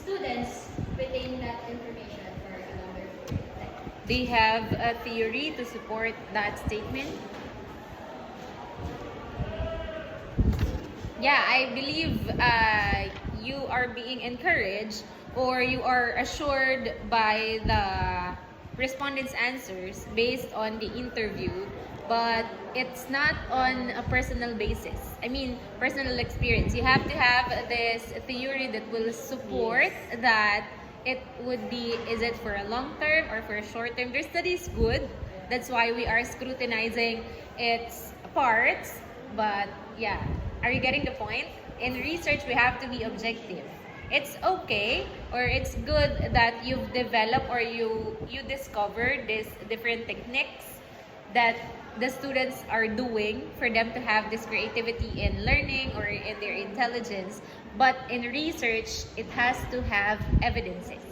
students retain that information for a longer period of time. They have a theory to support that statement. Yeah, I believe you are being encouraged or you are assured by the respondents' answers based on the interview, but it's not on a personal basis. I mean, personal experience. You have to have this theory that will support that it would be, is it for a long term or for a short term? Their study is good. That's why we are scrutinizing its parts. But yeah, are you getting the point? In research, we have to be objective. It's okay or it's good that you've developed or you discover these different techniques that the students are doing for them to have this creativity in learning or in their intelligence. But in research, it has to have evidences.